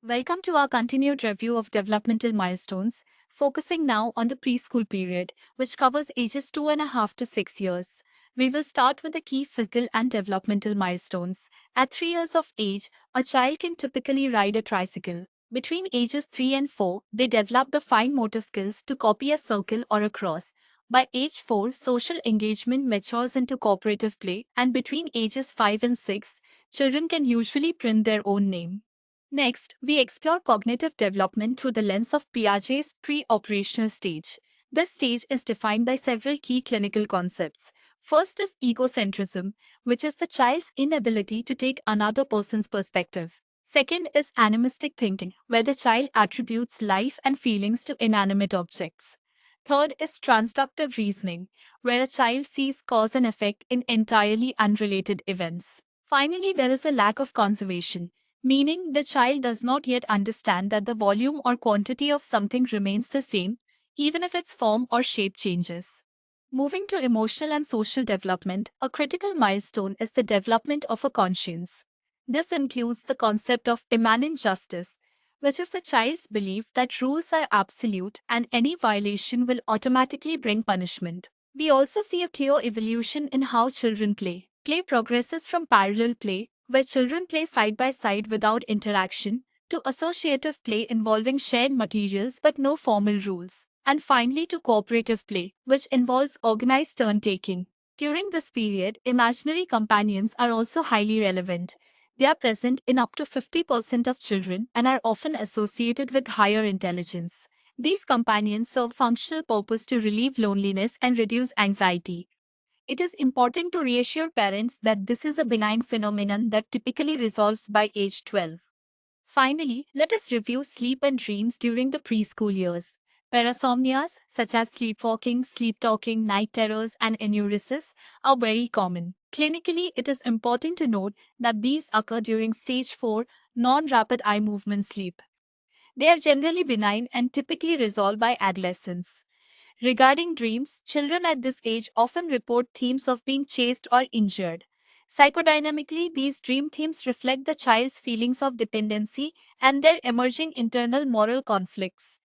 Welcome to our continued review of developmental milestones, focusing now on the preschool period, which covers ages 2.5 to 6 years. We will start with the key physical and developmental milestones. At 3 years of age, a child can typically ride a tricycle. Between ages 3 and 4, they develop the fine motor skills to copy a circle or a cross. By age 4, social engagement matures into cooperative play, and between ages 5 and 6, children can usually print their own name. Next, we explore cognitive development through the lens of Piaget's pre-operational stage. This stage is defined by several key clinical concepts. First is egocentrism, which is the child's inability to take another person's perspective. Second is animistic thinking, where the child attributes life and feelings to inanimate objects. Third is transductive reasoning, where a child sees cause and effect in entirely unrelated events. Finally, there is a lack of conservation, meaning the child does not yet understand that the volume or quantity of something remains the same, even if its form or shape changes. Moving to emotional and social development, a critical milestone is the development of a conscience. This includes the concept of immanent justice, which is the child's belief that rules are absolute and any violation will automatically bring punishment. We also see a clear evolution in how children play. Play progresses from parallel play, where children play side by side without interaction, to associative play involving shared materials but no formal rules, and finally to cooperative play, which involves organized turn taking. During this period, imaginary companions are also highly relevant. They are present in up to 50% of children and are often associated with higher intelligence. These companions serve functional purpose to relieve loneliness and reduce anxiety. It is important to reassure parents that this is a benign phenomenon that typically resolves by age 12. Finally, let us review sleep and dreams during the preschool years. Parasomnias, such as sleepwalking, sleep talking, night terrors, and enuresis, are very common. Clinically, it is important to note that these occur during stage 4 non rapid eye movement sleep. They are generally benign and typically resolve by adolescence. Regarding dreams, children at this age often report themes of being chased or injured. Psychodynamically, these dream themes reflect the child's feelings of dependency and their emerging internal moral conflicts.